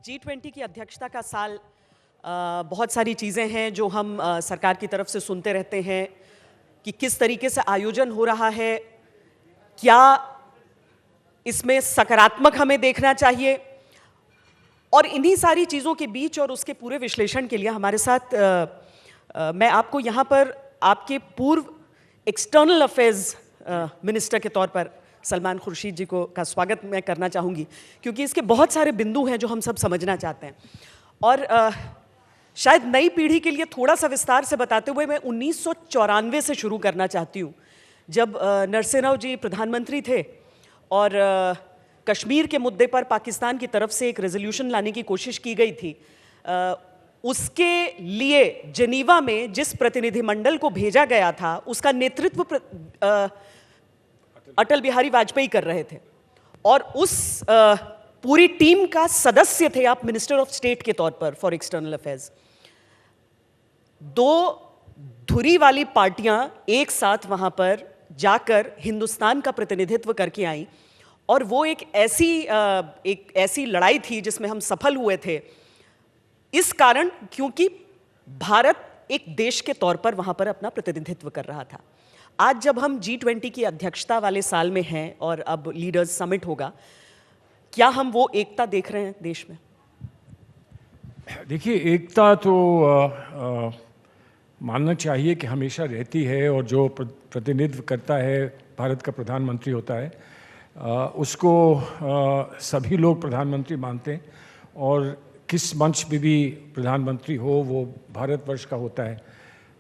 G20 की अध्यक्षता का साल बहुत सारी चीज़ें हैं जो हम सरकार की तरफ से सुनते रहते हैं कि किस तरीके से आयोजन हो रहा है, क्या इसमें सकारात्मक हमें देखना चाहिए। और इन्हीं सारी चीज़ों के बीच और उसके पूरे विश्लेषण के लिए हमारे साथ मैं आपको यहाँ पर आपके पूर्व एक्सटर्नल अफेयर्स मिनिस्टर के तौर पर सलमान खुर्शीद जी को का स्वागत मैं करना चाहूँगी, क्योंकि इसके बहुत सारे बिंदु हैं जो हम सब समझना चाहते हैं। और शायद नई पीढ़ी के लिए थोड़ा सा विस्तार से बताते हुए मैं 1994 से शुरू करना चाहती हूँ, जब नरसिम्हा जी प्रधानमंत्री थे और कश्मीर के मुद्दे पर पाकिस्तान की तरफ से एक रेजोल्यूशन लाने की कोशिश की गई थी। उसके लिए जेनीवा में जिस प्रतिनिधिमंडल को भेजा गया था उसका नेतृत्व अटल बिहारी वाजपेयी कर रहे थे, और उस पूरी टीम का सदस्य थे आप मिनिस्टर ऑफ स्टेट के तौर पर फॉर एक्सटर्नल अफेयर्स। दो धुरी वाली पार्टियां एक साथ वहां पर जाकर हिंदुस्तान का प्रतिनिधित्व करके आई, और वो एक ऐसी लड़ाई थी जिसमें हम सफल हुए थे, इस कारण क्योंकि भारत एक देश के तौर पर वहां पर अपना प्रतिनिधित्व कर रहा था। आज जब हम G20 की अध्यक्षता वाले साल में हैं और अब लीडर्स समिट होगा, क्या हम वो एकता देख रहे हैं देश में? देखिए, एकता तो मानना चाहिए कि हमेशा रहती है, और जो प्रतिनिधित्व करता है भारत का प्रधानमंत्री होता है, उसको सभी लोग प्रधानमंत्री मानते हैं, और किस मंच पे भी प्रधानमंत्री हो वो भारतवर्ष का होता है।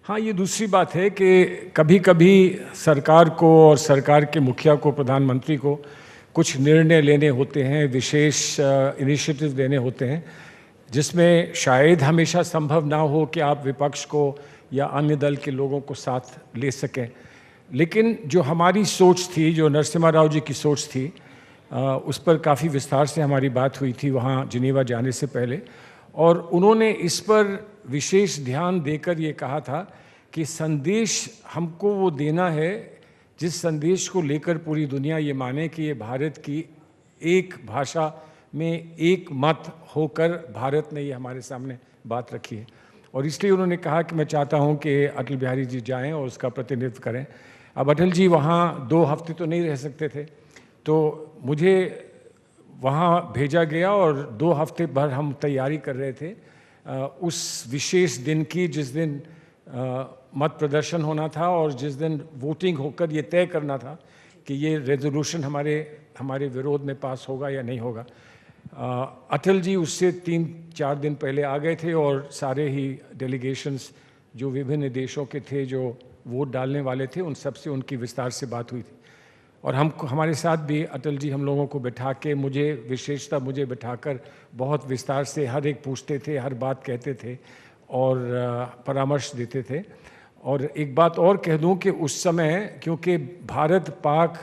हाँ, ये दूसरी बात है कि कभी कभी सरकार को और सरकार के मुखिया को, प्रधानमंत्री को कुछ निर्णय लेने होते हैं, विशेष इनिशिएटिव लेने होते हैं, जिसमें शायद हमेशा संभव ना हो कि आप विपक्ष को या अन्य दल के लोगों को साथ ले सकें। लेकिन जो हमारी सोच थी, जो नरसिम्हा राव जी की सोच थी, उस पर काफ़ी विस्तार से हमारी बात हुई थी वहाँ जिनेवा जाने से पहले, और उन्होंने इस पर विशेष ध्यान देकर ये कहा था कि संदेश हमको वो देना है जिस संदेश को लेकर पूरी दुनिया ये माने कि ये भारत की एक भाषा में एक मत होकर भारत ने ये हमारे सामने बात रखी है। और इसलिए उन्होंने कहा कि मैं चाहता हूँ कि अटल बिहारी जी जाएं और उसका प्रतिनिधित्व करें। अब अटल जी वहाँ 2 हफ्ते तो नहीं रह सकते थे, तो मुझे वहाँ भेजा गया, और 2 हफ्ते भर हम तैयारी कर रहे थे उस विशेष दिन की, जिस दिन मत प्रदर्शन होना था और जिस दिन वोटिंग होकर ये तय करना था कि ये रेजोल्यूशन हमारे विरोध में पास होगा या नहीं होगा। अटल जी उससे 3-4 दिन पहले आ गए थे, और सारे ही डेलीगेशंस जो विभिन्न देशों के थे जो वोट डालने वाले थे, उन सब से उनकी विस्तार से बात हुई थी। और हमारे साथ भी अटल जी हम लोगों को बिठा के, मुझे बिठाकर बहुत विस्तार से हर एक पूछते थे, हर बात कहते थे और परामर्श देते थे। और एक बात और कह दूं कि उस समय क्योंकि भारत पाक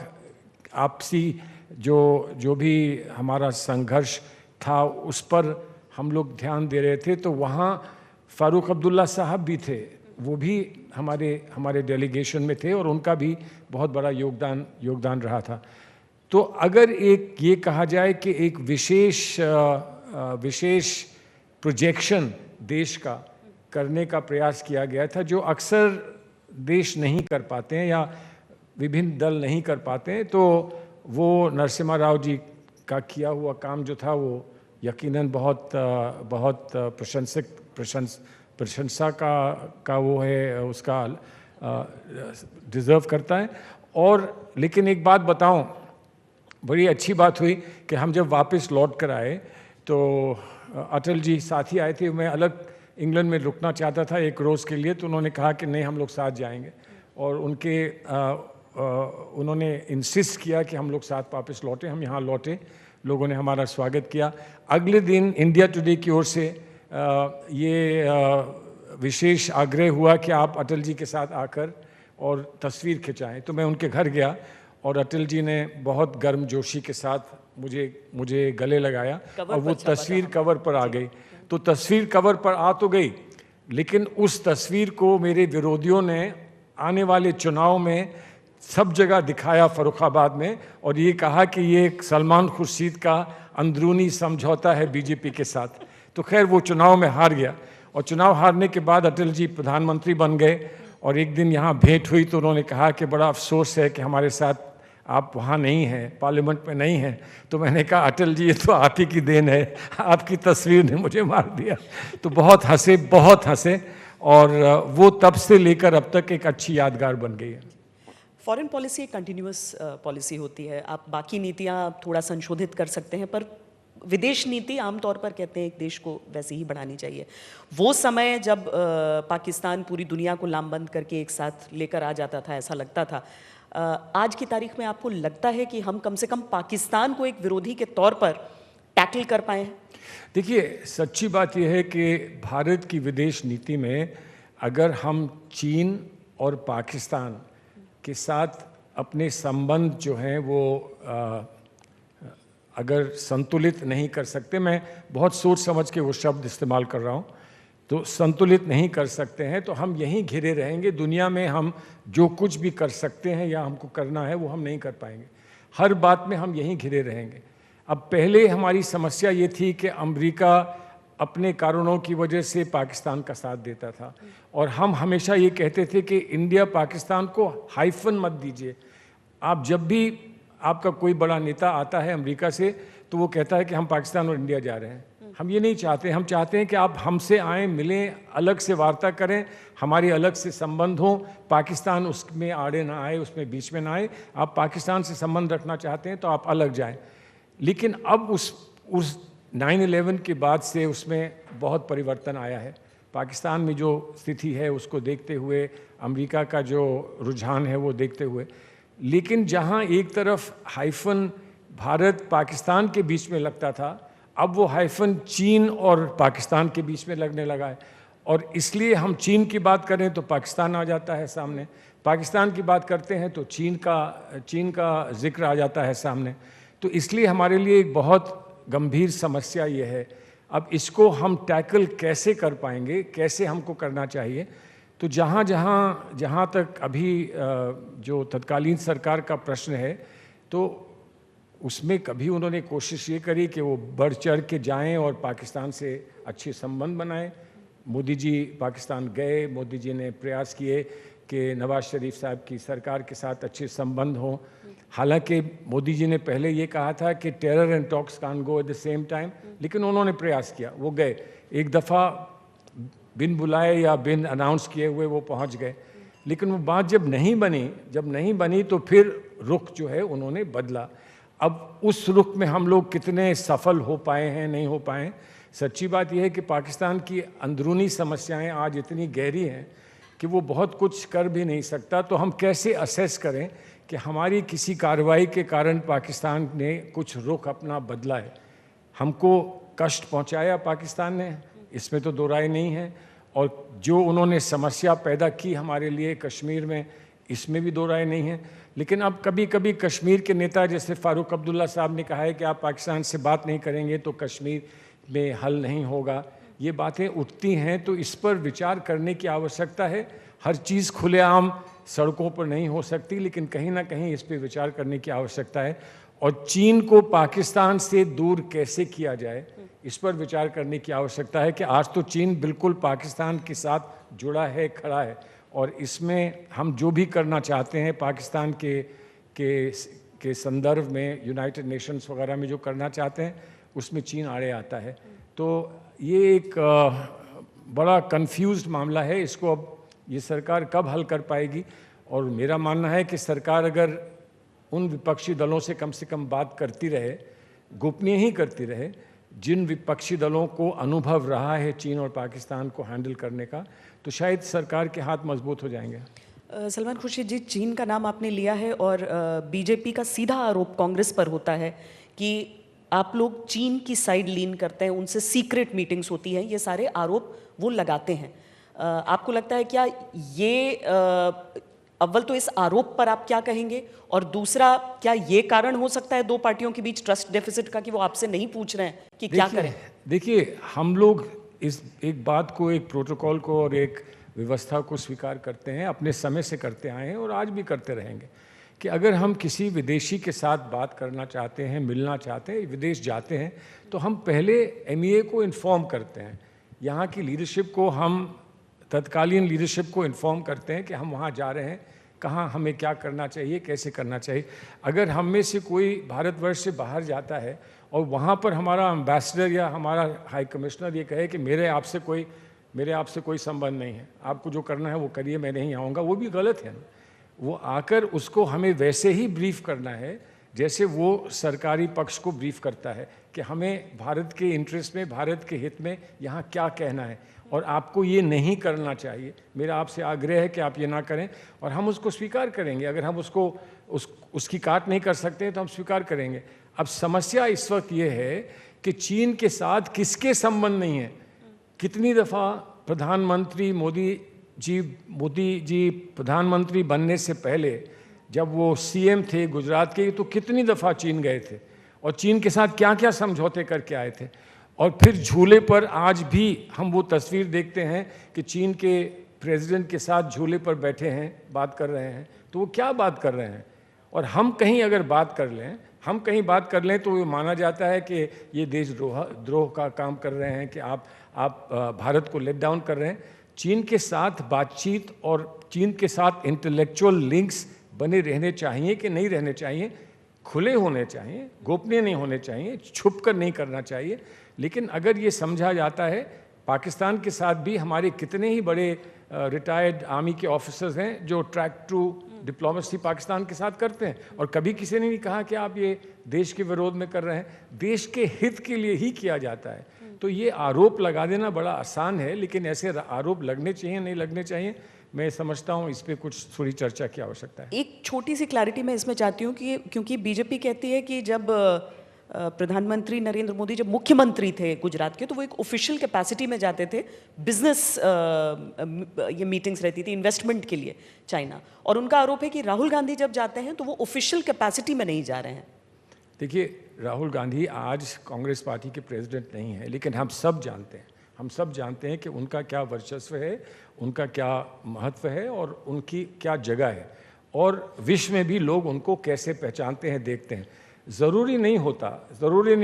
आपसी जो भी हमारा संघर्ष था उस पर हम लोग ध्यान दे रहे थे, तो वहाँ फारूक अब्दुल्ला साहब भी थे, वो भी हमारे डेलीगेशन में थे, और उनका भी बहुत बड़ा योगदान रहा था। तो अगर एक ये कहा जाए कि एक विशेष प्रोजेक्शन देश का करने का प्रयास किया गया था, जो अक्सर देश नहीं कर पाते हैं या विभिन्न दल नहीं कर पाते हैं, तो वो नरसिम्हा राव जी का किया हुआ काम जो था वो यकीनन बहुत प्रशंसा का वो है, उसका डिज़र्व करता है। और लेकिन एक बात बताऊं, बड़ी अच्छी बात हुई कि हम जब वापस लौट कर आए तो अटल जी साथ ही आए थे। मैं अलग इंग्लैंड में रुकना चाहता था 1 रोज़ के लिए, तो उन्होंने कहा कि नहीं, हम लोग साथ जाएंगे, और उन्होंने इंसिस्ट किया कि हम लोग साथ वापस लौटे। हम यहाँ लौटे, लोगों ने हमारा स्वागत किया। अगले दिन इंडिया टुडे की ओर से ये विशेष आग्रह हुआ कि आप अटल जी के साथ आकर और तस्वीर खिंचाएं। तो मैं उनके घर गया, और अटल जी ने बहुत गर्मजोशी के साथ मुझे गले लगाया, और वो तस्वीर कवर पर आ गई। तो तस्वीर कवर पर आ तो गई, लेकिन उस तस्वीर को मेरे विरोधियों ने आने वाले चुनाव में सब जगह दिखाया फर्रुखाबाद में, और ये कहा कि ये सलमान खुर्शीद का अंदरूनी समझौता है बीजेपी के साथ। तो खैर वो चुनाव में हार गया, और चुनाव हारने के बाद अटल जी प्रधानमंत्री बन गए, और एक दिन यहाँ भेंट हुई तो उन्होंने कहा कि बड़ा अफसोस है कि हमारे साथ आप वहाँ नहीं हैं, पार्लियामेंट में नहीं हैं। तो मैंने कहा अटल जी ये तो आप ही की देन है, आपकी तस्वीर ने मुझे मार दिया। तो बहुत हंसे, और वो तब से लेकर अब तक एक अच्छी यादगार बन गई है। फॉरेन पॉलिसी एक कंटिन्यूअस पॉलिसी होती है, आप बाकी नीतियाँ थोड़ा संशोधित कर सकते हैं, पर विदेश नीति आमतौर पर कहते हैं एक देश को वैसे ही बढ़ानी चाहिए। वो समय जब पाकिस्तान पूरी दुनिया को लामबंद करके एक साथ लेकर आ जाता था, ऐसा लगता था, आज की तारीख में आपको लगता है कि हम कम से कम पाकिस्तान को एक विरोधी के तौर पर टैकल कर पाए हैं? देखिए, सच्ची बात यह है कि भारत की विदेश नीति में अगर हम चीन और पाकिस्तान के साथ अपने संबंध जो हैं वो अगर संतुलित नहीं कर सकते, मैं बहुत सोच समझ के वो शब्द इस्तेमाल कर रहा हूँ, तो संतुलित नहीं कर सकते हैं तो हम यहीं घिरे रहेंगे। दुनिया में हम जो कुछ भी कर सकते हैं या हमको करना है वो हम नहीं कर पाएंगे। हर बात में हम यहीं घिरे रहेंगे। अब पहले हमारी समस्या ये थी कि अमेरिका अपने कारणों की वजह से पाकिस्तान का साथ देता था, और हम हमेशा ये कहते थे कि इंडिया पाकिस्तान को हाइफन मत दीजिए। आप जब भी आपका कोई बड़ा नेता आता है अमेरिका से तो वो कहता है कि हम पाकिस्तान और इंडिया जा रहे हैं। हम ये नहीं चाहते, हम चाहते हैं कि आप हमसे आएँ, मिलें, अलग से वार्ता करें, हमारी अलग से संबंध हों, पाकिस्तान उसमें आड़े ना आए, उसमें बीच में ना आए। आप पाकिस्तान से संबंध रखना चाहते हैं तो आप अलग जाएं। लेकिन अब उस 9/11 के बाद से उसमें बहुत परिवर्तन आया है। पाकिस्तान में जो स्थिति है उसको देखते हुए, अमेरिका का जो रुझान है वो देखते हुए, लेकिन जहां एक तरफ हाइफन भारत पाकिस्तान के बीच में लगता था, अब वो हाइफन चीन और पाकिस्तान के बीच में लगने लगा है। और इसलिए हम चीन की बात करें तो पाकिस्तान आ जाता है सामने, पाकिस्तान की बात करते हैं तो चीन का जिक्र आ जाता है सामने। तो इसलिए हमारे लिए एक बहुत गंभीर समस्या ये है। अब इसको हम टैकल कैसे कर पाएंगे, कैसे हमको करना चाहिए? तो जहाँ तक अभी जो तत्कालीन सरकार का प्रश्न है, तो उसमें कभी उन्होंने कोशिश ये करी कि वो बढ़ चढ़ के जाएं और पाकिस्तान से अच्छे संबंध बनाएं। मोदी जी पाकिस्तान गए, मोदी जी ने प्रयास किए कि नवाज शरीफ साहब की सरकार के साथ अच्छे संबंध हों। हालांकि मोदी जी ने पहले ये कहा था कि terror and talks can't go at the same time, लेकिन उन्होंने प्रयास किया, वो गए। एक दफ़ा बिन बुलाए या बिन अनाउंस किए हुए वो पहुंच गए, लेकिन वो बात जब नहीं बनी तो फिर रुख जो है उन्होंने बदला। अब उस रुख में हम लोग कितने सफल हो पाए हैं, नहीं हो पाए। सच्ची बात यह है कि पाकिस्तान की अंदरूनी समस्याएं आज इतनी गहरी हैं कि वो बहुत कुछ कर भी नहीं सकता। तो हम कैसे असेस करें कि हमारी किसी कार्रवाई के कारण पाकिस्तान ने कुछ रुख अपना बदला है? हमको कष्ट पहुंचाया पाकिस्तान ने, इसमें तो दो राय नहीं है, और जो उन्होंने समस्या पैदा की हमारे लिए कश्मीर में, इसमें भी दो राय नहीं है। लेकिन अब कभी कभी कश्मीर के नेता जैसे फारूक अब्दुल्ला साहब ने कहा है कि आप पाकिस्तान से बात नहीं करेंगे तो कश्मीर में हल नहीं होगा। ये बातें उठती हैं, तो इस पर विचार करने की आवश्यकता है। हर चीज़ खुलेआम सड़कों पर नहीं हो सकती, लेकिन कहीं ना कहीं इस पर विचार करने की आवश्यकता है। और चीन को पाकिस्तान से दूर कैसे किया जाए, इस पर विचार करने की आवश्यकता है कि आज तो चीन बिल्कुल पाकिस्तान के साथ जुड़ा है, खड़ा है, और इसमें हम जो भी करना चाहते हैं पाकिस्तान के संदर्भ में, यूनाइटेड नेशंस वगैरह में जो करना चाहते हैं, उसमें चीन आड़े आता है। तो ये एक बड़ा कंफ्यूज्ड मामला है। इसको अब ये सरकार कब हल कर पाएगी? और मेरा मानना है कि सरकार अगर उन विपक्षी दलों से कम बात करती रहे, गोपनीय ही करती रहे, जिन विपक्षी दलों को अनुभव रहा है चीन और पाकिस्तान को हैंडल करने का, तो शायद सरकार के हाथ मजबूत हो जाएंगे। सलमान खुर्शीद जी, चीन का नाम आपने लिया है और बीजेपी का सीधा आरोप कांग्रेस पर होता है कि आप लोग चीन की साइड लीन करते हैं, उनसे सीक्रेट मीटिंग्स होती हैं, ये सारे आरोप वो लगाते हैं। आपको लगता है क्या ये अव्वल तो इस आरोप पर आप क्या कहेंगे, और दूसरा क्या ये कारण हो सकता है दो पार्टियों के बीच ट्रस्ट डेफिसिट का कि वो आपसे नहीं पूछ रहे हैं कि क्या करें? देखिए, हम लोग इस एक बात को, एक प्रोटोकॉल को और एक व्यवस्था को स्वीकार करते हैं, अपने समय से करते आए हैं और आज भी करते रहेंगे। कि अगर हम किसी विदेशी के साथ बात करना चाहते हैं, मिलना चाहते हैं, विदेश जाते हैं, तो हम पहले MEA को इन्फॉर्म करते हैं, यहाँ की लीडरशिप को हम तत्कालीन लीडरशिप को इन्फॉर्म करते हैं कि हम वहाँ जा रहे हैं, कहाँ हमें क्या करना चाहिए, कैसे करना चाहिए। अगर हम में से कोई भारतवर्ष से बाहर जाता है और वहाँ पर हमारा एम्बेसडर या हमारा हाई कमिश्नर ये कहे कि मेरे आपसे कोई संबंध नहीं है, आपको जो करना है वो करिए, मैं नहीं आऊँगा, वो भी गलत है। वो आकर उसको हमें वैसे ही ब्रीफ करना है जैसे वो सरकारी पक्ष को ब्रीफ करता है कि हमें भारत के इंटरेस्ट में, भारत के हित में यहाँ क्या कहना है और आपको ये नहीं करना चाहिए। मेरा आपसे आग्रह है कि आप ये ना करें, और हम उसको स्वीकार करेंगे। अगर हम उसकी काट नहीं कर सकते तो हम स्वीकार करेंगे। अब समस्या इस वक्त ये है कि चीन के साथ किसके संबंध नहीं है। कितनी दफ़ा प्रधानमंत्री मोदी जी प्रधानमंत्री बनने से पहले जब वो CM थे गुजरात के, तो कितनी दफ़ा चीन गए थे और चीन के साथ क्या क्या समझौते करके आए थे। और फिर झूले पर आज भी हम वो तस्वीर देखते हैं कि चीन के प्रेसिडेंट के साथ झूले पर बैठे हैं, बात कर रहे हैं, तो वो क्या बात कर रहे हैं। और हम कहीं अगर बात कर लें तो ये माना जाता है कि ये देशद्रोह का काम कर रहे हैं, कि आप भारत को लेट डाउन कर रहे हैं। चीन के साथ बातचीत और चीन के साथ इंटेलेक्चुअल लिंक्स बने रहने चाहिए कि नहीं रहने चाहिए, खुले होने चाहिए, गोपनीय नहीं होने चाहिए, छुप कर नहीं करना चाहिए। लेकिन अगर ये समझा जाता है, पाकिस्तान के साथ भी हमारे कितने ही बड़े रिटायर्ड आर्मी के ऑफिसर्स हैं जो ट्रैक टू डिप्लोमेसी पाकिस्तान के साथ करते हैं, और कभी किसी ने नहीं कहा कि आप ये देश के विरोध में कर रहे हैं, देश के हित के लिए ही किया जाता है। तो ये आरोप लगा देना बड़ा आसान है, लेकिन ऐसे आरोप लगने चाहिए, नहीं लगने चाहिए, मैं समझता हूँ इस पे कुछ थोड़ी चर्चा की आवश्यकता है। एक छोटी सी क्लैरिटी मैं इसमें चाहती हूँ कि क्योंकि बीजेपी कहती है कि जब प्रधानमंत्री नरेंद्र मोदी जब मुख्यमंत्री थे गुजरात के, तो वो एक ऑफिशियल कैपेसिटी में जाते थे, बिजनेस ये मीटिंग्स रहती थी इन्वेस्टमेंट के लिए चाइना, और उनका आरोप है कि राहुल गांधी जब जाते हैं तो वो ऑफिशियल कैपेसिटी में नहीं जा रहे हैं। देखिए, राहुल गांधी आज कांग्रेस पार्टी के प्रेसिडेंट नहीं है, लेकिन हम सब जानते हैं कि उनका क्या वर्चस्व है, उनका क्या महत्व है और उनकी क्या जगह है, और विश्व में भी लोग उनको कैसे पहचानते हैं, देखते हैं। ज़रूरी नहीं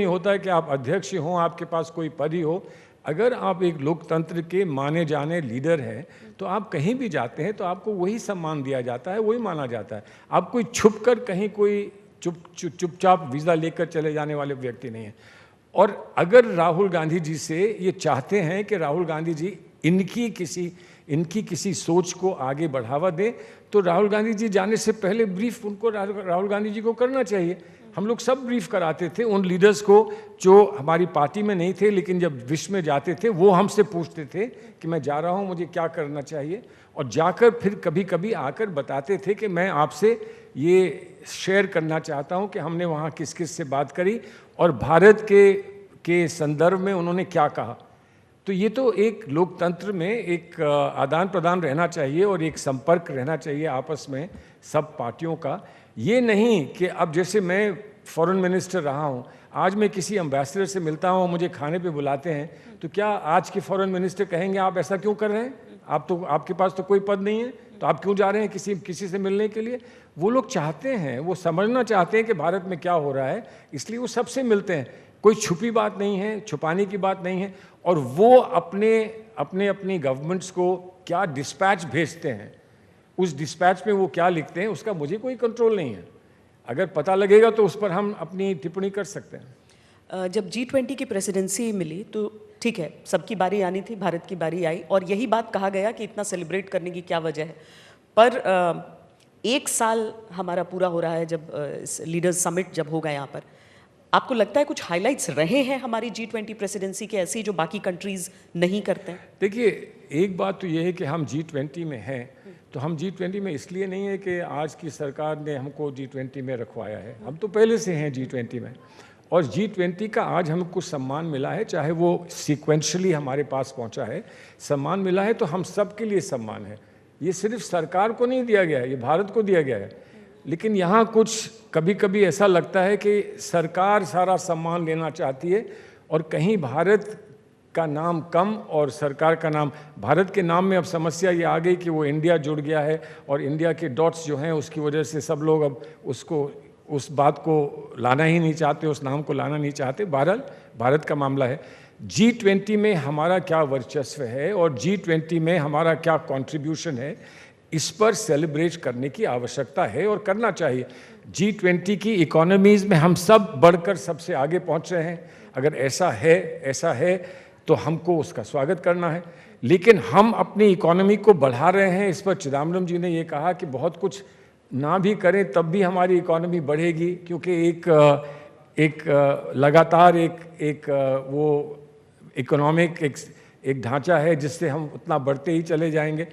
होता कि आप अध्यक्ष हों, आपके पास कोई पद ही हो। अगर आप एक लोकतंत्र के माने जाने लीडर हैं तो आप कहीं भी जाते हैं तो आपको वही सम्मान दिया जाता है, वही माना जाता है। आप कोई छुप कर कहीं कोई चुपचाप वीज़ा लेकर चले जाने वाले व्यक्ति नहीं हैं। और अगर राहुल गांधी जी से ये चाहते हैं कि राहुल गांधी जी इनकी किसी सोच को आगे बढ़ावा दें, तो राहुल गांधी जी जाने से पहले ब्रीफ उनको राहुल गांधी जी को करना चाहिए। हम लोग सब ब्रीफ कराते थे उन लीडर्स को जो हमारी पार्टी में नहीं थे, लेकिन जब विश्व में जाते थे वो हमसे पूछते थे कि मैं जा रहा हूँ, मुझे क्या करना चाहिए, और जाकर फिर कभी कभी आकर बताते थे कि मैं आपसे ये शेयर करना चाहता हूँ कि हमने वहाँ किस किस से बात करी और भारत के संदर्भ में उन्होंने क्या कहा। तो ये तो एक लोकतंत्र में एक आदान प्रदान रहना चाहिए और एक संपर्क रहना चाहिए आपस में सब पार्टियों का। ये नहीं कि अब जैसे मैं फॉरेन मिनिस्टर रहा हूँ, आज मैं किसी एम्बेसडर से मिलता हूँ, मुझे खाने पे बुलाते हैं, तो क्या आज के फॉरेन मिनिस्टर कहेंगे आप ऐसा क्यों कर रहे हैं, आपके पास तो कोई पद नहीं है, तो आप क्यों जा रहे हैं किसी से मिलने के लिए। वो लोग चाहते हैं, वो समझना चाहते हैं कि भारत में क्या हो रहा है, इसलिए वो सबसे मिलते हैं। कोई छुपी बात नहीं है, छुपाने की बात नहीं है। और वो अपनी गवर्नमेंट्स को क्या डिस्पैच भेजते हैं, उस डिस्पैच में वो क्या लिखते हैं, उसका मुझे कोई कंट्रोल नहीं है। अगर पता लगेगा तो उस पर हम अपनी टिप्पणी कर सकते हैं। जब G20 की प्रेसिडेंसी मिली तो ठीक है, सबकी बारी आनी थी, भारत की बारी आई, और यही बात कहा गया कि इतना सेलिब्रेट करने की क्या वजह है। पर 1 साल हमारा पूरा हो रहा है जब लीडर्स समिट जब होगा यहाँ पर, आपको लगता है कुछ हाइलाइट्स रहे हैं हमारी G20 प्रेसिडेंसी के ऐसी जो बाकी कंट्रीज नहीं करते हैं? देखिए, एक बात तो ये है कि हम G20 में हैं, तो हम G20 में इसलिए नहीं है कि आज की सरकार ने हमको G20 में रखवाया है, हम तो पहले से हैं G20 में। और G20 का आज हमें कुछ सम्मान मिला है, चाहे वो सीक्वेंशली हमारे पास पहुंचा है, सम्मान मिला है, तो हम सब के लिए सम्मान है। ये सिर्फ सरकार को नहीं दिया गया है, ये भारत को दिया गया है। लेकिन यहाँ कुछ कभी कभी ऐसा लगता है कि सरकार सारा सम्मान लेना चाहती है और कहीं भारत का नाम कम और सरकार का नाम, भारत के नाम में अब समस्या ये आ गई कि वो इंडिया जुड़ गया है और इंडिया के डॉट्स जो हैं उसकी वजह से सब लोग अब उसको, उस बात को लाना ही नहीं चाहते, उस नाम को लाना नहीं चाहते। बहरहाल भारत का मामला है। G20 में हमारा क्या वर्चस्व है और G20 में हमारा क्या कंट्रीब्यूशन है, इस पर सेलिब्रेट करने की आवश्यकता है और करना चाहिए। G20 की इकोनॉमीज़ में हम सब बढ़कर सबसे आगे पहुंच रहे हैं। अगर ऐसा है तो हमको उसका स्वागत करना है। लेकिन हम अपनी इकोनॉमी को बढ़ा रहे हैं, इस पर चिदम्बरम जी ने ये कहा कि बहुत कुछ ना भी करें तब भी हमारी इकोनॉमी बढ़ेगी, क्योंकि एक लगातार एक वो इकोनॉमिक एक ढांचा है जिससे हम उतना बढ़ते ही चले जाएंगे।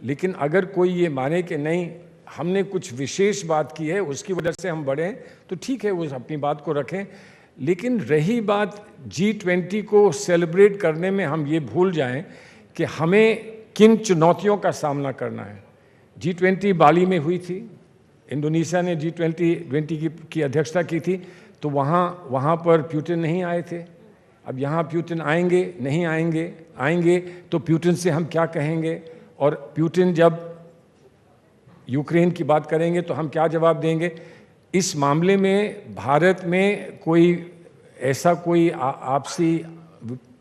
लेकिन अगर कोई ये माने कि नहीं हमने कुछ विशेष बात की है उसकी वजह से हम बढ़ें, तो ठीक है, वो अपनी बात को रखें। लेकिन रही बात G20 को सेलिब्रेट करने में, हम ये भूल जाएं कि हमें किन चुनौतियों का सामना करना है। G20 बाली में हुई थी, इंडोनेशिया ने G20 की अध्यक्षता की थी, तो वहाँ पर पुतिन नहीं आए थे। अब यहाँ पुतिन आएंगे नहीं आएंगे तो पुतिन से हम क्या कहेंगे, और पुतिन जब यूक्रेन की बात करेंगे तो हम क्या जवाब देंगे। इस मामले में भारत में कोई आपसी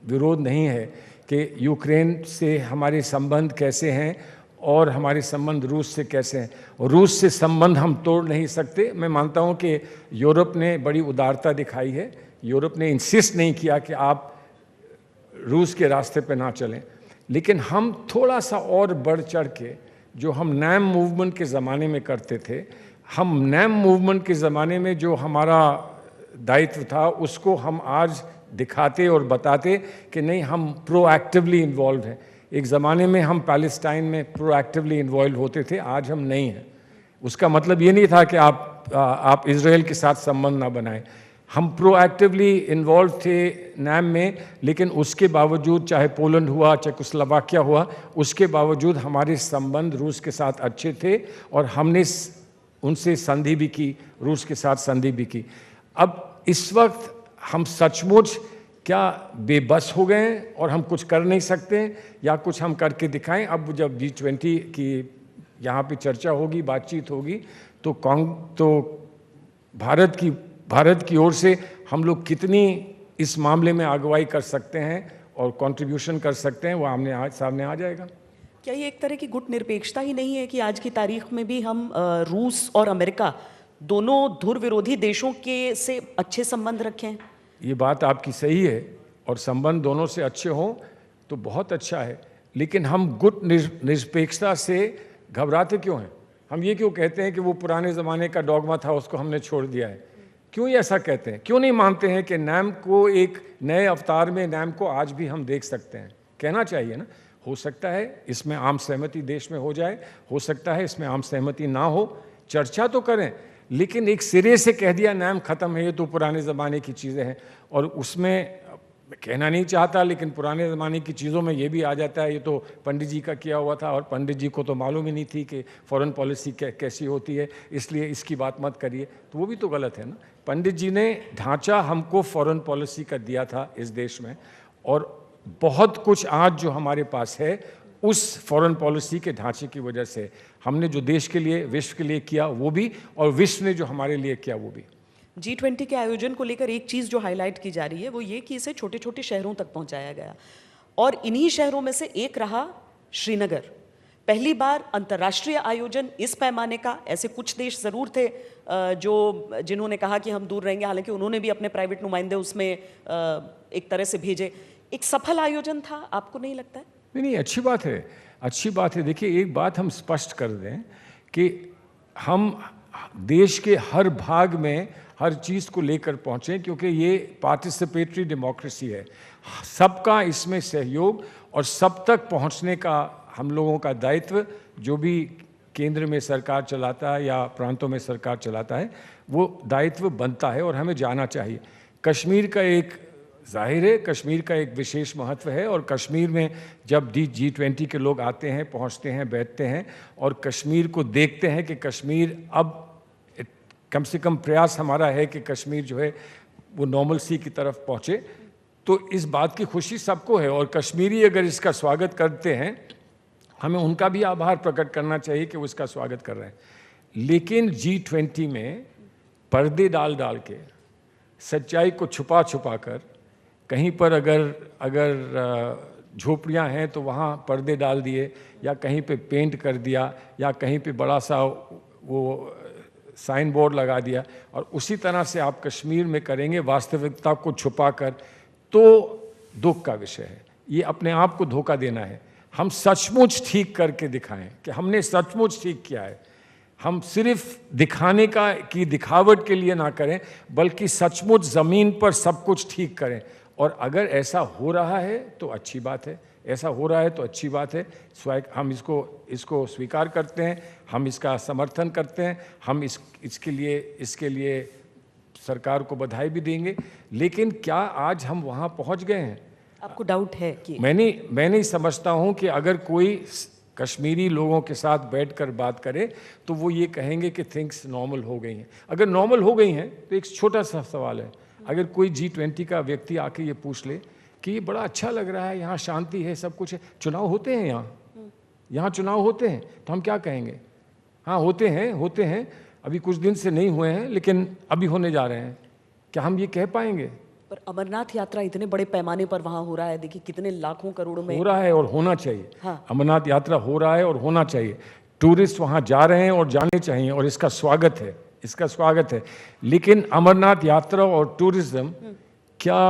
विरोध नहीं है कि यूक्रेन से हमारे संबंध कैसे हैं और हमारे संबंध रूस से कैसे हैं। रूस से संबंध हम तोड़ नहीं सकते। मैं मानता हूं कि यूरोप ने बड़ी उदारता दिखाई है। यूरोप ने इंसिस्ट नहीं किया कि आप रूस के रास्ते पे ना चलें, लेकिन हम थोड़ा सा और बढ़ चढ़ के, जो हम नैम मूवमेंट के ज़माने में करते थे, हम नैम मूवमेंट के ज़माने में जो हमारा दायित्व था उसको हम आज दिखाते और बताते कि नहीं, हम प्रोएक्टिवली इन्वॉल्व हैं। एक ज़माने में हम पैलेस्टाइन में प्रोएक्टिवली इन्वॉल्व होते थे, आज हम नहीं हैं। उसका मतलब ये नहीं था कि आप इजराइल के साथ संबंध ना बनाएं। हम प्रोएक्टिवली इन्वॉल्व थे नैम में, लेकिन उसके बावजूद, चाहे पोलैंड हुआ, चेकोस्लोवाकिया हुआ, उसके बावजूद हमारे संबंध रूस के साथ अच्छे थे और हमने उनसे संधि भी की, रूस के साथ संधि भी की। अब इस वक्त हम सचमुच क्या बेबस हो गए हैं और हम कुछ कर नहीं सकते, या कुछ हम करके दिखाएं। अब जब G20 की यहाँ पे चर्चा होगी, बातचीत होगी, तो भारत की ओर से हम लोग कितनी इस मामले में अगुवाई कर सकते हैं और कंट्रीब्यूशन कर सकते हैं, वो सामने आ जाएगा। क्या ये एक तरह की गुट निरपेक्षता ही नहीं है कि आज की तारीख में भी हम रूस और अमेरिका दोनों ध्रुव विरोधी देशों के से अच्छे संबंध रखें? ये बात आपकी सही है और संबंध दोनों से अच्छे हों तो बहुत अच्छा है, लेकिन हम गुट निरपेक्षता से घबराते क्यों हैं? हम ये क्यों कहते हैं कि वो पुराने ज़माने का डॉगमा था, उसको हमने छोड़ दिया है? क्यों ये ऐसा कहते हैं? क्यों नहीं मानते हैं कि नैम को एक नए अवतार में नैम को आज भी हम देख सकते हैं? कहना चाहिए ना। हो सकता है इसमें आम सहमति देश में हो जाए, हो सकता है इसमें आम सहमति ना हो, चर्चा तो करें, लेकिन एक सिरे से कह दिया नैम ख़त्म है, ये तो पुराने ज़माने की चीज़ें हैं। और उसमें कहना नहीं चाहता, लेकिन पुराने ज़माने की चीज़ों में ये भी आ जाता है, ये तो पंडित जी का किया हुआ था और पंडित जी को तो मालूम ही नहीं थी कि फॉरेन पॉलिसी कैसी होती है, इसलिए इसकी बात मत करिए, तो वो भी तो गलत है ना। पंडित जी ने ढांचा हमको फॉरेन पॉलिसी का दिया था इस देश में, और बहुत कुछ आज जो हमारे पास है उस फॉरेन पॉलिसी के ढांचे की वजह से हमने जो देश के लिए, विश्व के लिए किया वो भी, और विश्व ने जो हमारे लिए किया वो भी। G20 के आयोजन को लेकर एक चीज़ जो हाईलाइट की जा रही है वो ये कि इसे छोटे छोटे शहरों तक पहुंचाया गया, और इन्हीं शहरों में से एक रहा श्रीनगर। पहली बार अंतर्राष्ट्रीय आयोजन इस पैमाने का। ऐसे कुछ देश ज़रूर थे जिन्होंने कहा कि हम दूर रहेंगे, हालांकि उन्होंने भी अपने प्राइवेट नुमाइंदे उसमें एक तरह से भेजे। एक सफल आयोजन था, आपको नहीं लगता है? नहीं, अच्छी बात है, अच्छी बात है। देखिए, एक बात हम स्पष्ट कर दें कि हम देश के हर भाग में हर चीज़ को लेकर पहुँचें, क्योंकि ये पार्टिसिपेटरी डेमोक्रेसी है। सबका इसमें सहयोग और सब तक पहुँचने का हम लोगों का दायित्व, जो भी केंद्र में सरकार चलाता है या प्रांतों में सरकार चलाता है, वो दायित्व बनता है और हमें जाना चाहिए। कश्मीर का एक जाहिर है, कश्मीर का एक विशेष महत्व है, और कश्मीर में जब G20 के लोग आते हैं, पहुंचते हैं, बैठते हैं और कश्मीर को देखते हैं कि कश्मीर अब कम से कम प्रयास हमारा है कि कश्मीर जो है वो नॉर्मलसी की तरफ पहुंचे, तो इस बात की खुशी सबको है, और कश्मीरी अगर इसका स्वागत करते हैं, हमें उनका भी आभार प्रकट करना चाहिए कि वो इसका स्वागत कर रहे हैं। लेकिन G20 में पर्दे डाल डाल के, सच्चाई को छुपा छुपा कर, कहीं पर अगर झोपड़ियाँ हैं तो वहाँ पर्दे डाल दिए, या कहीं पे पेंट कर दिया, या कहीं पे बड़ा सा वो साइन बोर्ड लगा दिया, और उसी तरह से आप कश्मीर में करेंगे वास्तविकता को छुपा कर, तो दुख का विषय है। ये अपने आप को धोखा देना है। हम सचमुच ठीक करके दिखाएं कि हमने सचमुच ठीक किया है। हम सिर्फ दिखाने की दिखावट के लिए ना करें, बल्कि सचमुच ज़मीन पर सब कुछ ठीक करें। और अगर ऐसा हो रहा है तो अच्छी बात है, ऐसा हो रहा है तो अच्छी बात है। हम इसको स्वीकार करते हैं, हम इसका समर्थन करते हैं, हम इसके लिए सरकार को बधाई भी देंगे। लेकिन क्या आज हम वहाँ पहुँच गए हैं? आपको डाउट है कि? मैं नहीं समझता हूँ कि अगर कोई कश्मीरी लोगों के साथ बैठकर बात करे तो वो ये कहेंगे कि थिंग्स नॉर्मल हो गई हैं। अगर नॉर्मल हो गई हैं तो एक छोटा सा सवाल है, अगर कोई G20 का व्यक्ति आके ये पूछ ले कि ये बड़ा अच्छा लग रहा है, यहाँ शांति है, सब कुछ है, चुनाव होते हैं यहाँ चुनाव होते हैं, तो हम क्या कहेंगे? हाँ होते हैं, अभी कुछ दिन से नहीं हुए हैं लेकिन अभी होने जा रहे हैं। क्या हम ये कह पाएंगे? पर अमरनाथ यात्रा इतने बड़े पैमाने पर वहाँ हो रहा है, देखिए कितने लाखों करोड़ों में हो रहा है, और होना चाहिए। हाँ। अमरनाथ यात्रा हो रहा है और होना चाहिए। टूरिस्ट वहाँ जा रहे हैं और जाने चाहिए, और इसका स्वागत है। लेकिन अमरनाथ यात्रा और टूरिज्म क्या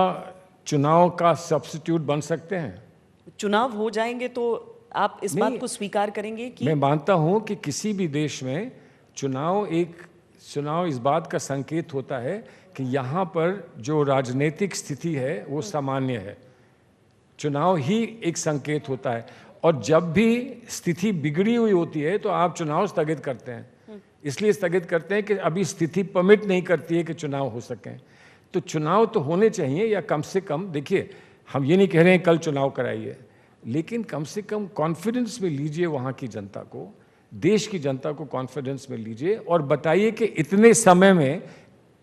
चुनाव का सब्स्टिट्यूट बन सकते हैं? चुनाव हो जाएंगे तो आप इस बात को स्वीकार करेंगे कि? मैं मानता हूं कि किसी भी देश में चुनाव इस बात का संकेत होता है कि यहाँ पर जो राजनीतिक स्थिति है वो सामान्य है। चुनाव ही एक संकेत होता है, और जब भी स्थिति बिगड़ी हुई होती है तो आप चुनाव स्थगित करते हैं। इसलिए स्थगित करते हैं कि अभी स्थिति परमिट नहीं करती है कि चुनाव हो सकें। तो चुनाव तो होने चाहिए, या कम से कम, देखिए हम ये नहीं कह रहे हैं कल चुनाव कराइए, लेकिन कम से कम कॉन्फिडेंस में लीजिए वहाँ की जनता को, देश की जनता को कॉन्फिडेंस में लीजिए, और बताइए कि इतने समय में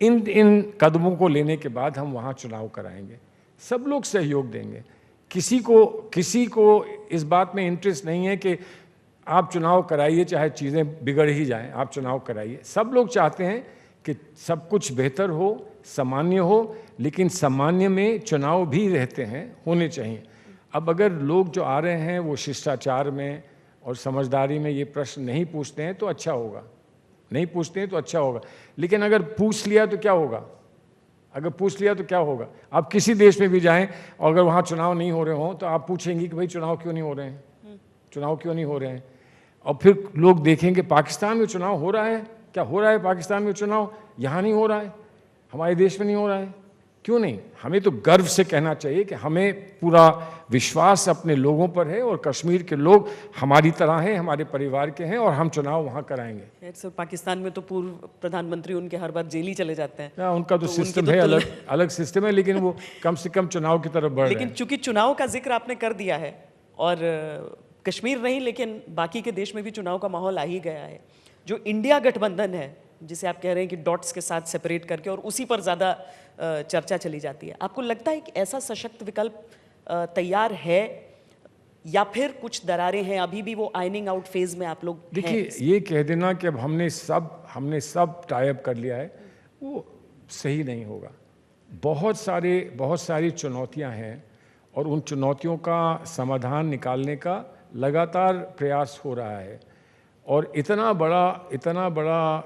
इन कदमों को लेने के बाद हम वहाँ चुनाव कराएंगे। सब लोग सहयोग देंगे। किसी को इस बात में इंटरेस्ट नहीं है कि आप चुनाव कराइए चाहे चीज़ें बिगड़ ही जाएं, आप चुनाव कराइए। सब लोग चाहते हैं कि सब कुछ बेहतर हो, सामान्य हो, लेकिन सामान्य में चुनाव भी रहते हैं, होने चाहिए। अब अगर लोग जो आ रहे हैं वो शिष्टाचार में और समझदारी में ये प्रश्न नहीं पूछते हैं तो अच्छा होगा, नहीं पूछते हैं तो अच्छा होगा। लेकिन अगर पूछ लिया तो क्या होगा? आप किसी देश में भी जाएं और अगर वहाँ चुनाव नहीं हो रहे हों तो आप पूछेंगे कि भाई चुनाव क्यों नहीं हो रहे हैं? और फिर लोग देखेंगे पाकिस्तान में चुनाव हो रहा है, क्या हो रहा है पाकिस्तान में चुनाव, यहाँ नहीं हो रहा है, हमारे देश में नहीं हो रहा है, क्यों नहीं? हमें तो गर्व से कहना चाहिए कि हमें पूरा विश्वास अपने लोगों पर है, और कश्मीर के लोग हमारी तरह हैं, हमारे परिवार के हैं, और हम चुनाव वहाँ कराएंगे। सर, पाकिस्तान में तो पूर्व प्रधानमंत्री उनके हर बार जेल ही चले जाते हैं। उनका तो सिस्टम है, अलग सिस्टम है, लेकिन वो कम से कम चुनाव की तरफ बढ़ रहे हैं। लेकिन चूंकि चुनाव का जिक्र आपने कर दिया है, और कश्मीर नहीं लेकिन बाकी के देश में भी चुनाव का माहौल आ ही गया है, जो इंडिया गठबंधन है जिसे आप कह रहे हैं कि डॉट्स के साथ सेपरेट करके, और उसी पर ज़्यादा चर्चा चली जाती है, आपको लगता है कि ऐसा सशक्त विकल्प तैयार है, या फिर कुछ दरारें हैं, अभी भी वो आयनिंग आउट फेज में आप लोग? देखिए, ये कह देना कि अब हमने सब टाई अप कर लिया है, वो सही नहीं होगा। बहुत सारी चुनौतियां हैं, और उन चुनौतियों का समाधान निकालने का लगातार प्रयास हो रहा है। और इतना बड़ा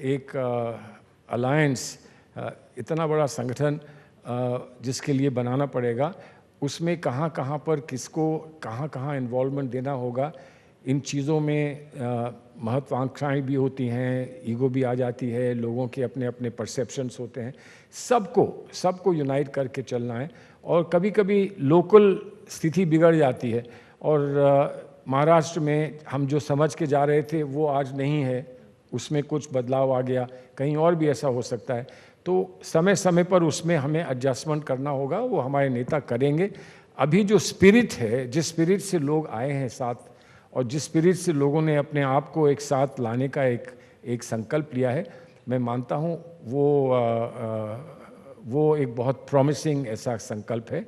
एक अलायंस, इतना बड़ा संगठन जिसके लिए बनाना पड़ेगा, उसमें कहाँ पर किसको कहाँ इन्वॉल्वमेंट देना होगा, इन चीज़ों में महत्वाकांक्षाएं भी होती हैं, ईगो भी आ जाती है, लोगों के अपने अपने परसेप्शंस होते हैं। सबको यूनाइट करके चलना है, और कभी कभी लोकल स्थिति बिगड़ जाती है, और महाराष्ट्र में हम जो समझ के जा रहे थे वो आज नहीं है, उसमें कुछ बदलाव आ गया, कहीं और भी ऐसा हो सकता है। तो समय समय पर उसमें हमें एडजस्टमेंट करना होगा, वो हमारे नेता करेंगे। अभी जो स्पिरिट है, जिस स्पिरिट से लोग आए हैं साथ, और जिस स्पिरिट से लोगों ने अपने आप को एक साथ लाने का एक संकल्प लिया है, मैं मानता हूँ वो एक बहुत प्रॉमिसिंग ऐसा संकल्प है।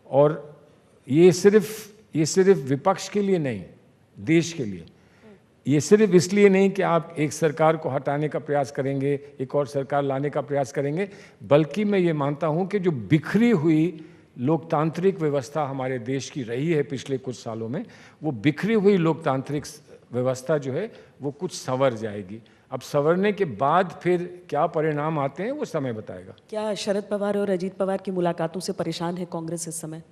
और ये सिर्फ विपक्ष के लिए नहीं, देश के लिए। ये सिर्फ इसलिए नहीं कि आप एक सरकार को हटाने का प्रयास करेंगे, एक और सरकार लाने का प्रयास करेंगे, बल्कि मैं ये मानता हूँ कि जो बिखरी हुई लोकतांत्रिक व्यवस्था हमारे देश की रही है पिछले कुछ सालों में, वो बिखरी हुई लोकतांत्रिक व्यवस्था जो है वो कुछ संवर जाएगी। अब संवरने के बाद फिर क्या परिणाम आते हैं वो समय बताएगा। क्या शरद पवार और अजीत पवार की मुलाकातों से परेशान है कांग्रेस इस समय?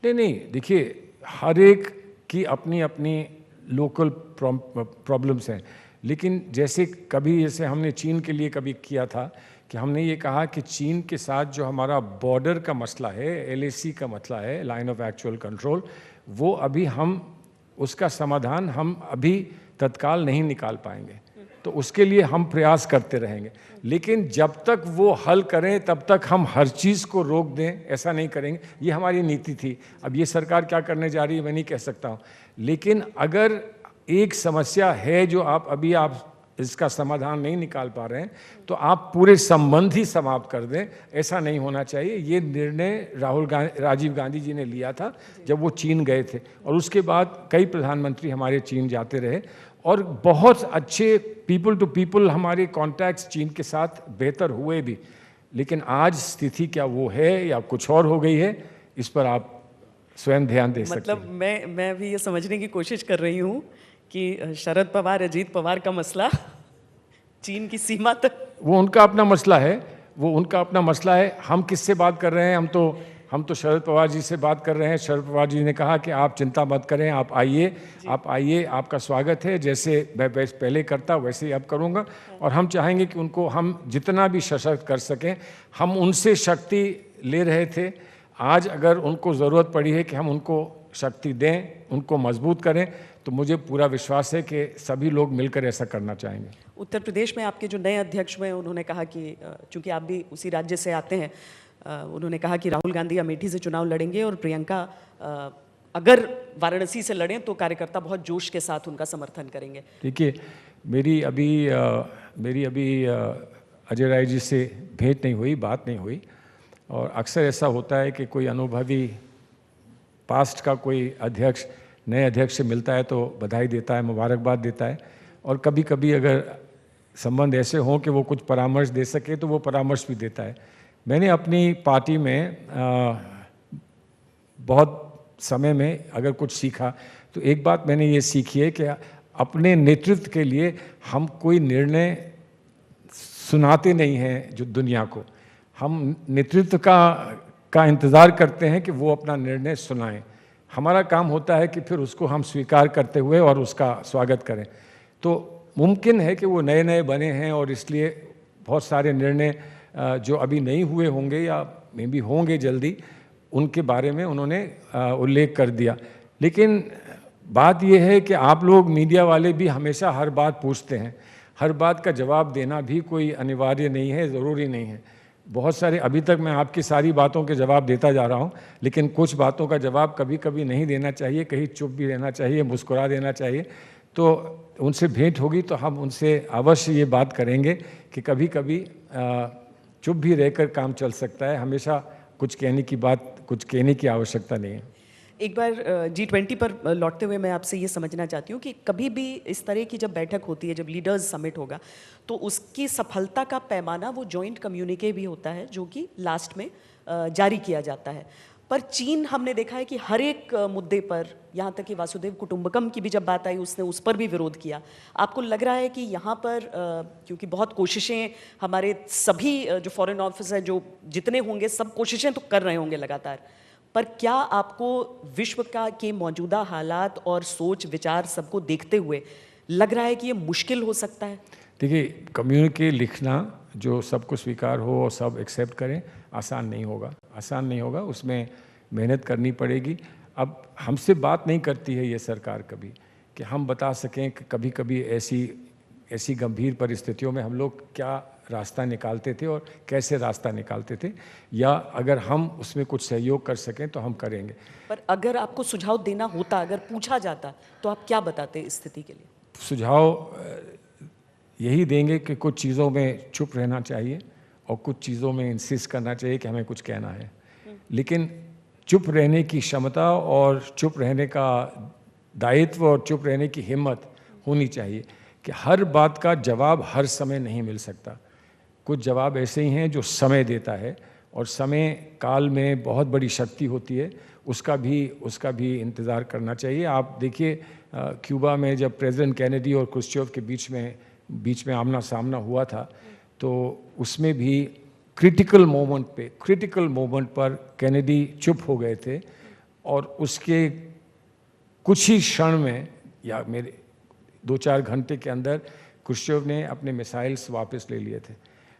नहीं, देखिए, हर एक की अपनी अपनी लोकल प्रॉब्लम्स हैं, लेकिन जैसे हमने चीन के लिए कभी किया था कि हमने ये कहा कि चीन के साथ जो हमारा बॉर्डर का मसला है, LAC का मसला है, लाइन ऑफ एक्चुअल कंट्रोल, वो अभी उसका समाधान हम अभी तत्काल नहीं निकाल पाएंगे, तो उसके लिए हम प्रयास करते रहेंगे। लेकिन जब तक वो हल करें तब तक हम हर चीज़ को रोक दें, ऐसा नहीं करेंगे। ये हमारी नीति थी। अब ये सरकार क्या करने जा रही है मैं नहीं कह सकता हूँ, लेकिन अगर एक समस्या है जो आप इसका समाधान नहीं निकाल पा रहे हैं, तो आप पूरे संबंध ही समाप्त कर दें, ऐसा नहीं होना चाहिए। ये निर्णय राजीव गांधी जी ने लिया था जब वो चीन गए थे, और उसके बाद कई प्रधानमंत्री हमारे चीन जाते रहे, और बहुत अच्छे पीपल टू पीपल हमारे कॉन्टैक्ट्स चीन के साथ बेहतर हुए भी। लेकिन आज स्थिति क्या वो है या कुछ और हो गई है, इस पर आप स्वयं ध्यान दे सकते हैं। मतलब मैं भी ये समझने की कोशिश कर रही हूँ कि शरद पवार अजीत पवार का मसला चीन की सीमा तक, वो उनका अपना मसला है। हम किससे बात कर रहे हैं? हम तो शरद पवार जी से बात कर रहे हैं। शरद पवार जी ने कहा कि आप चिंता मत करें, आप आइए, आपका स्वागत है, जैसे मैं पहले करता वैसे ही अब करूँगा। और हम चाहेंगे कि उनको हम जितना भी सशक्त कर सकें। हम उनसे शक्ति ले रहे थे, आज अगर उनको ज़रूरत पड़ी है कि हम उनको शक्ति दें, उनको मजबूत करें, तो मुझे पूरा विश्वास है कि सभी लोग मिलकर ऐसा करना चाहेंगे। उत्तर प्रदेश में आपके जो नए अध्यक्ष हुए उन्होंने कहा कि चूंकि आप भी उसी राज्य से आते हैं, उन्होंने कहा कि राहुल गांधी अमेठी से चुनाव लड़ेंगे और प्रियंका अगर वाराणसी से लड़ें तो कार्यकर्ता बहुत जोश के साथ उनका समर्थन करेंगे। देखिए, मेरी अभी अजय राय जी से भेंट नहीं हुई, बात नहीं हुई, और अक्सर ऐसा होता है कि कोई अनुभवी पास्ट का कोई अध्यक्ष नए अध्यक्ष से मिलता है तो बधाई देता है, मुबारकबाद देता है, और कभी कभी अगर संबंध ऐसे हों कि वो कुछ परामर्श दे सके तो वो परामर्श भी देता है। मैंने अपनी पार्टी में बहुत समय में अगर कुछ सीखा तो एक बात मैंने ये सीखी है कि अपने नेतृत्व के लिए हम कोई निर्णय सुनाते नहीं हैं जो दुनिया को, हम नेतृत्व का इंतज़ार करते हैं कि वो अपना निर्णय सुनाएं। हमारा काम होता है कि फिर उसको हम स्वीकार करते हुए और उसका स्वागत करें। तो मुमकिन है कि वो नए बने हैं और इसलिए बहुत सारे निर्णय जो अभी नहीं हुए होंगे या मे भी होंगे जल्दी, उनके बारे में उन्होंने उल्लेख कर दिया। लेकिन बात यह है कि आप लोग मीडिया वाले भी हमेशा हर बात पूछते हैं, हर बात का जवाब देना भी कोई अनिवार्य नहीं है, ज़रूरी नहीं है। बहुत सारे, अभी तक मैं आपकी सारी बातों के जवाब देता जा रहा हूँ, लेकिन कुछ बातों का जवाब कभी कभी नहीं देना चाहिए, कहीं चुप भी रहना चाहिए, मुस्कुरा देना चाहिए। तो उनसे भेंट होगी तो हम उनसे अवश्य ये बात करेंगे कि कभी कभी चुप भी रहकर काम चल सकता है, हमेशा कुछ कहने की आवश्यकता नहीं है। एक बार G20 पर लौटते हुए मैं आपसे ये समझना चाहती हूँ कि कभी भी इस तरह की जब बैठक होती है, जब लीडर्स समिट होगा, तो उसकी सफलता का पैमाना वो जॉइंट कम्युनिके भी होता है जो कि लास्ट में जारी किया जाता है। पर चीन हमने देखा है कि हर एक मुद्दे पर, यहाँ तक कि वासुदेव कुटुंबकम की भी जब बात आई उसने उस पर भी विरोध किया। आपको लग रहा है कि यहाँ पर क्योंकि बहुत कोशिशें हमारे सभी जो फॉरेन ऑफिसर जो जितने होंगे सब कोशिशें तो कर रहे होंगे लगातार, पर क्या आपको विश्व के मौजूदा हालात और सोच विचार सबको देखते हुए लग रहा है कि ये मुश्किल हो सकता है? देखिए, कम्युनिके लिखना जो सबको स्वीकार हो और सब एक्सेप्ट करें, आसान नहीं होगा, उसमें मेहनत करनी पड़ेगी। अब हमसे बात नहीं करती है ये सरकार कभी कि हम बता सकें कि कभी कभी ऐसी गंभीर परिस्थितियों में हम लोग क्या रास्ता निकालते थे और कैसे रास्ता निकालते थे, या अगर हम उसमें कुछ सहयोग कर सकें तो हम करेंगे। पर अगर आपको सुझाव देना होता, अगर पूछा जाता, तो आप क्या बताते इस स्थिति के लिए? सुझाव यही देंगे कि कुछ चीज़ों में चुप रहना चाहिए और कुछ चीज़ों में इंसिस्ट करना चाहिए कि हमें कुछ कहना है, लेकिन चुप रहने की क्षमता और चुप रहने का दायित्व और चुप रहने की हिम्मत होनी चाहिए कि हर बात का जवाब हर समय नहीं मिल सकता। कुछ जवाब ऐसे ही हैं जो समय देता है, और समय काल में बहुत बड़ी शक्ति होती है, उसका भी इंतज़ार करना चाहिए। आप देखिए क्यूबा में जब प्रेसिडेंट कैनेडी और क्रुश्चेव के बीच में आमना सामना हुआ था, तो उसमें भी क्रिटिकल मोमेंट पर कैनेडी चुप हो गए थे, और उसके कुछ ही क्षण में या मेरे 2-4 घंटे के अंदर क्रुश्चेव ने अपने मिसाइल्स वापस ले लिए थे।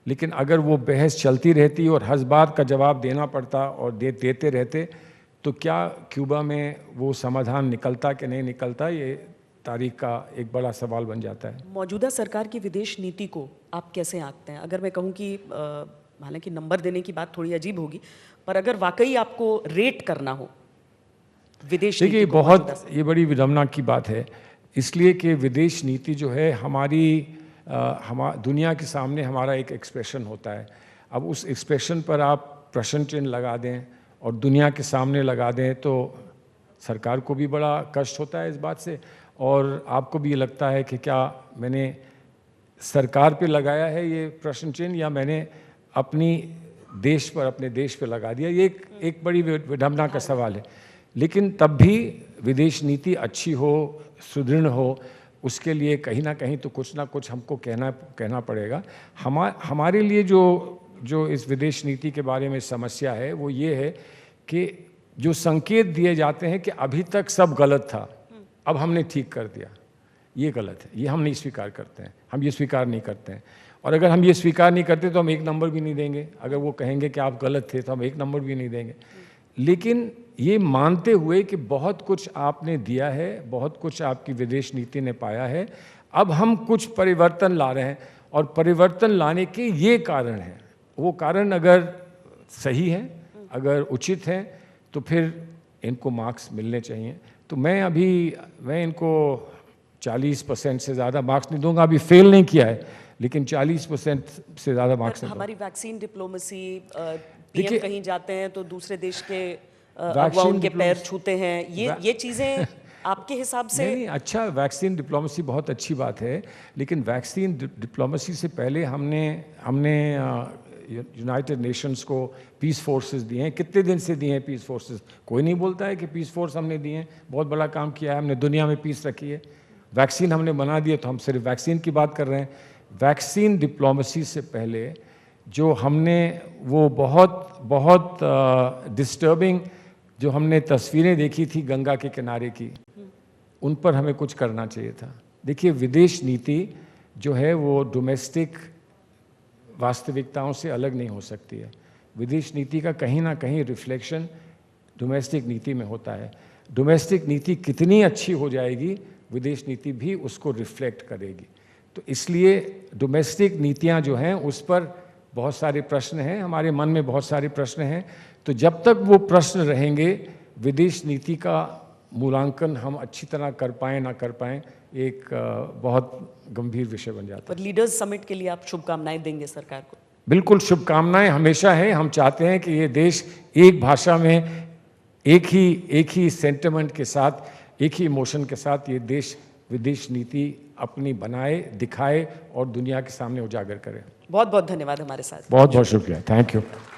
लेकिन अगर वो बहस चलती रहती और हर बात का जवाब देना पड़ता और देते रहते, तो क्या क्यूबा में वो समाधान निकलता कि नहीं निकलता, ये तारीख का एक बड़ा सवाल बन जाता है। मौजूदा सरकार की विदेश नीति को आप कैसे आंकते हैं? अगर मैं कहूँ कि हालांकि नंबर देने की बात थोड़ी अजीब होगी, पर अगर वाकई आपको रेट करना हो विदेश नीति देखिए, को, ये बड़ी विडंबना की बात है, इसलिए कि विदेश नीति जो है दुनिया के सामने हमारा एक एक्सप्रेशन होता है। अब उस एक्सप्रेशन पर आप प्रश्न चिन्ह लगा दें और दुनिया के सामने लगा दें, तो सरकार को भी बड़ा कष्ट होता है इस बात से, और आपको भी ये लगता है कि क्या मैंने सरकार पे लगाया है ये प्रश्न चिन्ह, या मैंने अपने देश पे लगा दिया। ये एक बड़ी विडंबना का सवाल है। लेकिन तब भी विदेश नीति अच्छी हो, सुदृढ़ हो, उसके लिए कहीं ना कहीं तो कुछ ना कुछ हमको कहना पड़ेगा। हमारे लिए जो इस विदेश नीति के बारे में समस्या है वो ये है कि जो संकेत दिए जाते हैं कि अभी तक सब गलत था, अब हमने ठीक कर दिया, ये गलत है, ये हम नहीं स्वीकार करते हैं, हम ये स्वीकार नहीं करते हैं। और अगर हम ये स्वीकार नहीं करते तो हम 1 नंबर भी नहीं देंगे। अगर वो कहेंगे कि आप गलत थे तो हम 1 नंबर भी नहीं देंगे। लेकिन ये मानते हुए कि बहुत कुछ आपने दिया है, बहुत कुछ आपकी विदेश नीति ने पाया है, अब हम कुछ परिवर्तन ला रहे हैं, और परिवर्तन लाने के ये कारण हैं। वो कारण अगर सही है, अगर उचित है, तो फिर इनको मार्क्स मिलने चाहिए। तो मैं इनको 40% से ज़्यादा मार्क्स नहीं दूंगा। अभी फेल नहीं किया है, लेकिन 40% से ज़्यादा मार्क्स। हमारी वैक्सीन डिप्लोमेसी, पीएम कहीं जाते हैं तो दूसरे देश के अगुवाओं उनके पैर छूते हैं, ये चीज़ें आपके हिसाब से? नहीं, अच्छा, वैक्सीन डिप्लोमेसी बहुत अच्छी बात है, लेकिन वैक्सीन डिप्लोमेसी से पहले हमने यूनाइटेड नेशंस को पीस फोर्सेस दिए हैं। कितने दिन से दिए हैं पीस फोर्सेस? कोई नहीं बोलता है कि पीस फोर्स हमने दिए हैं। बहुत बड़ा काम किया है हमने, दुनिया में पीस रखी है। वैक्सीन हमने बना दिए, तो हम सिर्फ वैक्सीन की बात कर रहे हैं। वैक्सीन डिप्लोमेसी से पहले जो हमने वो बहुत डिस्टर्बिंग जो हमने तस्वीरें देखी थी गंगा के किनारे की, उन पर हमें कुछ करना चाहिए था। देखिए, विदेश नीति जो है वो डोमेस्टिक वास्तविकताओं से अलग नहीं हो सकती है। विदेश नीति का कहीं ना कहीं रिफ्लेक्शन डोमेस्टिक नीति में होता है। डोमेस्टिक नीति कितनी अच्छी हो जाएगी, विदेश नीति भी उसको रिफ्लेक्ट करेगी। तो इसलिए डोमेस्टिक नीतियां जो हैं उस पर बहुत सारे प्रश्न हैं, हमारे मन में बहुत सारे प्रश्न हैं। तो जब तक वो प्रश्न रहेंगे, विदेश नीति का मूल्यांकन हम अच्छी तरह कर पाएँ ना कर पाएँ, एक बहुत गंभीर विषय बन जाता है। पर लीडर्स समिट के लिए आप शुभकामनाएं देंगे सरकार को? बिल्कुल, शुभकामनाएं हमेशा हैं। हम चाहते हैं कि ये देश एक भाषा में, एक ही सेंटिमेंट के साथ, एक ही इमोशन के साथ ये देश विदेश नीति अपनी बनाए, दिखाए और दुनिया के सामने उजागर करे। बहुत बहुत धन्यवाद हमारे साथ। बहुत बहुत शुक्रिया, थैंक यू।